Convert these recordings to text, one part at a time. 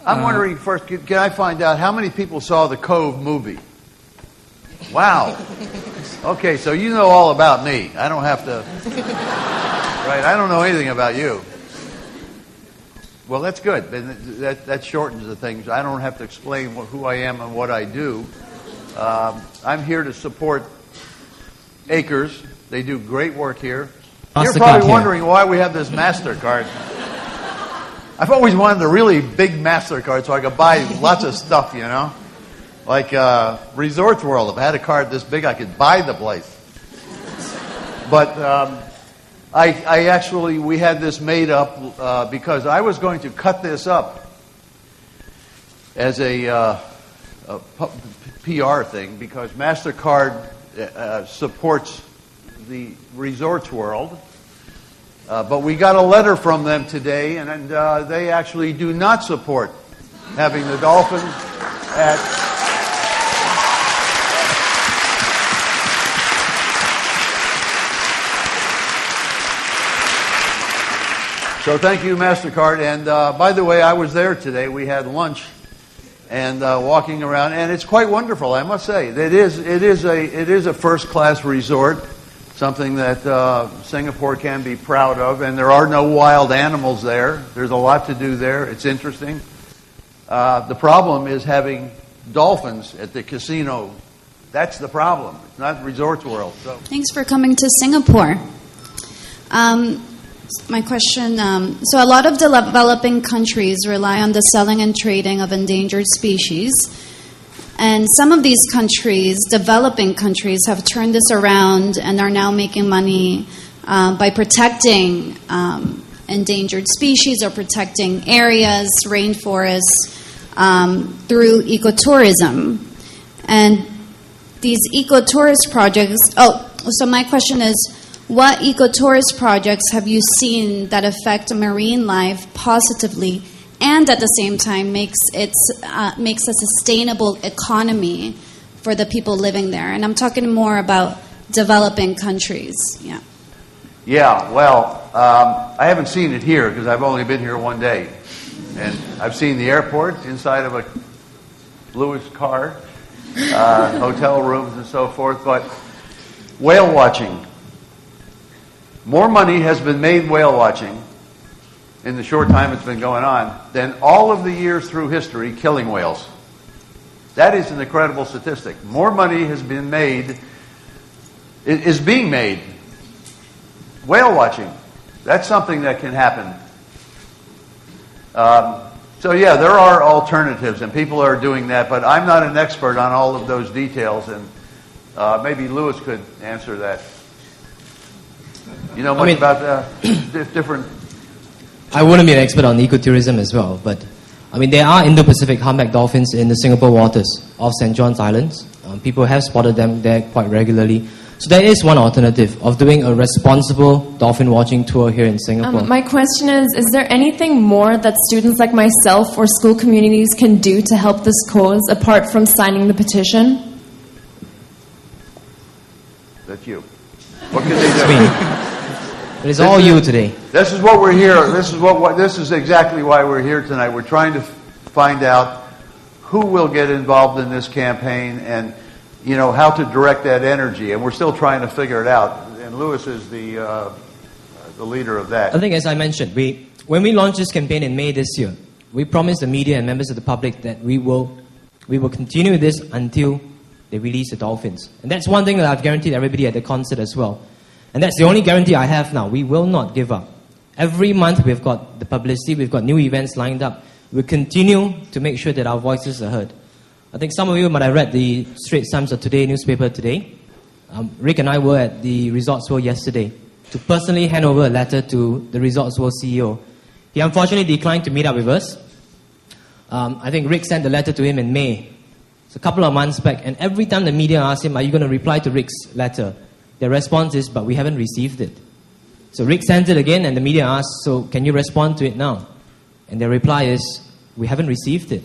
I'm wondering first, can I find out how many people saw the Cove movie? Wow. Okay, so you know all about me. I don't have to... Right, I don't know anything about you. Well, that's good. That shortens the things. I don't have to explain who I am and what I do. I'm here to support Acres. They do great work here. You're probably wondering why we have this MasterCard. I've always wanted a really big MasterCard so I could buy lots of stuff, you know? Like Resorts World. If I had a card this big, I could buy the place. But we had this made up because I was going to cut this up as a PR thing because MasterCard supports the Resorts World. But we got a letter from them today, and they actually do not support having the Dolphins at... So thank you, MasterCard. And by the way, I was there today. We had lunch and walking around, and it's quite wonderful, I must say. It is a first-class resort, something that Singapore can be proud of, and there are no wild animals there. There's a lot to do there. It's interesting. The problem is having dolphins at the casino. That's the problem. It's not Resorts World. So. Thanks for coming to Singapore. My question, so a lot of developing countries rely on the selling and trading of endangered species. And some of these countries, developing countries, have turned this around and are now making money by protecting endangered species or protecting areas, rainforests, through ecotourism. And these ecotourist projects... so my question is, what ecotourist projects have you seen that affect marine life positively and at the same time makes a sustainable economy for the people living there? And I'm talking more about developing countries. Yeah. Yeah, well, I haven't seen it here because I've only been here one day. And I've seen the airport inside of a Lewis car, hotel rooms and so forth. But whale watching. More money has been made whale watching in the short time it's been going on than all of the years through history killing whales. That is an incredible statistic. More money has been made, is being made whale watching. That's something that can happen. So yeah, there are alternatives and people are doing that, but I'm not an expert on all of those details, and maybe Lewis could answer that. You know much about different... I wouldn't be an expert on ecotourism as well, but there are Indo-Pacific humpback dolphins in the Singapore waters off St. John's Islands. People have spotted them there quite regularly. So there is one alternative of doing a responsible dolphin watching tour here in Singapore. My question is there anything more that students like myself or school communities can do to help this cause apart from signing the petition? That's you. What can they do? It's all you today. This is what we're here. This is exactly why we're here tonight. We're trying to find out who will get involved in this campaign and, how to direct that energy. And we're still trying to figure it out. And Lewis is the leader of that. I think, as I mentioned, when we launched this campaign in May this year, we promised the media and members of the public that we will continue this until they release the dolphins. And that's one thing that I've guaranteed everybody at the concert as well. And that's the only guarantee I have now. We will not give up. Every month we've got the publicity, we've got new events lined up. We'll continue to make sure that our voices are heard. I think some of you might have read the Straits Times of Today newspaper today. Rick and I were at the Resorts World yesterday to personally hand over a letter to the Resorts World CEO. He unfortunately declined to meet up with us. I think Rick sent the letter to him in May. It's a couple of months back. And every time the media asked him, are you going to reply to Rick's letter? Their response is, but we haven't received it. So Rick sent it again, and the media asked, so can you respond to it now? And their reply is, we haven't received it.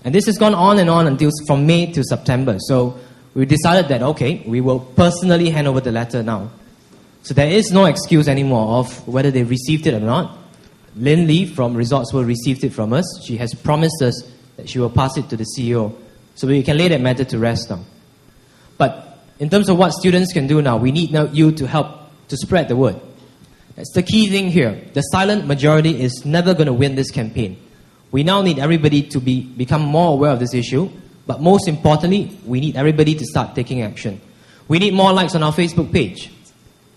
And this has gone on and on until from May to September. So we decided that, okay, we will personally hand over the letter now. So there is no excuse anymore of whether they received it or not. Lynn Lee from Resorts World received it from us. She has promised us that she will pass it to the CEO, so we can lay that matter to rest now. But in terms of what students can do now, we need now you to help to spread the word. That's the key thing here. The silent majority is never going to win this campaign. We now need everybody to become more aware of this issue, but most importantly, we need everybody to start taking action. We need more likes on our Facebook page.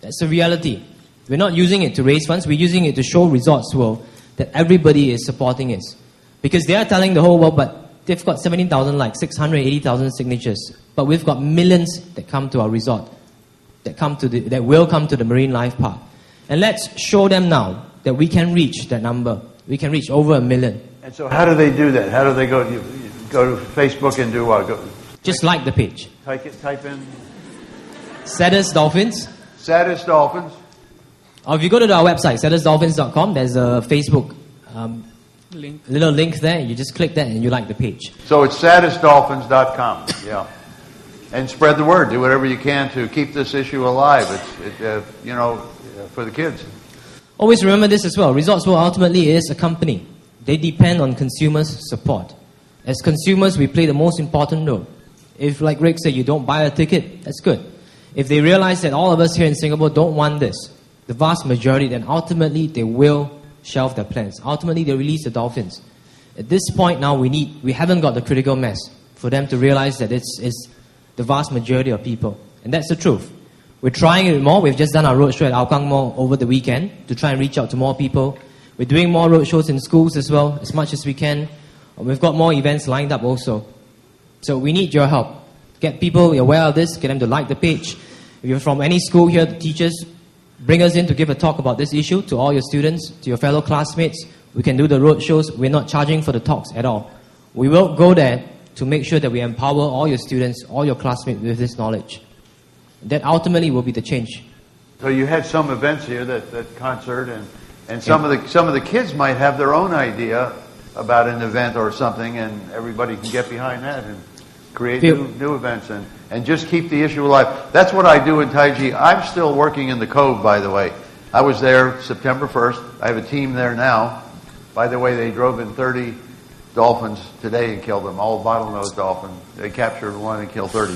That's the reality. We're not using it to raise funds, we're using it to show Resorts World that everybody is supporting us. Because they are telling the whole world, but they've got 17,000 likes, 680,000 signatures, but we've got millions that come to our resort, that will come to the Marine Life Park. And let's show them now that we can reach that number. We can reach over 1 million. And so how do they do that? How do they go? You go to Facebook and do what? Just like the page. Type in Saddest Dolphins. Saddest Dolphins. Or if you go to our website, saddestdolphins.com, there's a Facebook little link there. You just click that and you like the page. So it's saddestdolphins.com. Yeah. And spread the word. Do whatever you can to keep this issue alive. For the kids. Always remember this as well. Resorts World ultimately is a company. They depend on consumers' support. As consumers, we play the most important role. If, like Rick said, you don't buy a ticket, that's good. If they realize that all of us here in Singapore don't want this, the vast majority, then ultimately they will shelve their plans. Ultimately, they release the Dolphins. At this point now, we haven't got the critical mass for them to realize that it's the vast majority of people. And that's the truth. We're trying it more. We've just done our roadshow at Hougang Mall over the weekend to try and reach out to more people. We're doing more roadshows in schools as well, as much as we can. We've got more events lined up also. So we need your help. Get people aware of this, get them to like the page. If you're from any school here, the teachers, bring us in to give a talk about this issue to all your students, to your fellow classmates. We can do the roadshows. We're not charging for the talks at all. We will go there to make sure that we empower all your students, all your classmates with this knowledge. That ultimately will be the change. So you had some events here, that concert, and some of the kids might have their own idea about an event or something, and everybody can get behind that and create new events and just keep the issue alive. That's what I do in Taiji. I'm still working in the Cove, by the way. I was there September 1st. I have a team there now. By the way, they drove in 30 dolphins today and killed them, all bottlenose dolphins. They captured one and killed 30.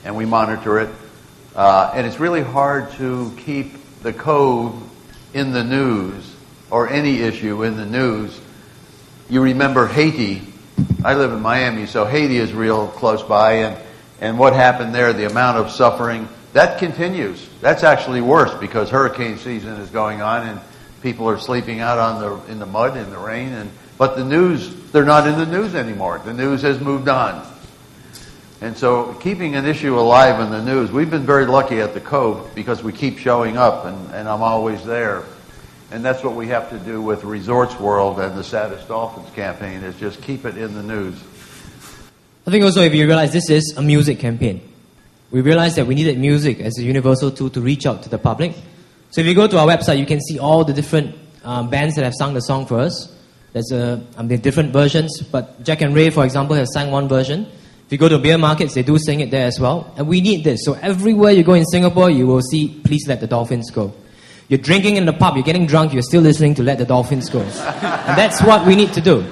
And we monitor it. And it's really hard to keep the Cove in the news, or any issue in the news. You remember Haiti. I live in Miami, so Haiti is real close by. And what happened there, the amount of suffering, that continues. That's actually worse because hurricane season is going on and people are sleeping out in the mud, in the rain. But the news, they're not in the news anymore. The news has moved on. And so keeping an issue alive in the news, we've been very lucky at the Cove because we keep showing up and I'm always there. And that's what we have to do with Resorts World and the Saddest Dolphins campaign, is just keep it in the news. I think also if you realize this is a music campaign, we realized that we needed music as a universal tool to reach out to the public. So if you go to our website, you can see all the different bands that have sung the song for us. There's different versions, but Jack and Ray, for example, have sang one version. If you go to beer markets, they do sing it there as well. And we need this. So everywhere you go in Singapore, you will see Please Let the Dolphins Go. You're drinking in the pub, you're getting drunk, you're still listening to Let the Dolphins Go. And that's what we need to do.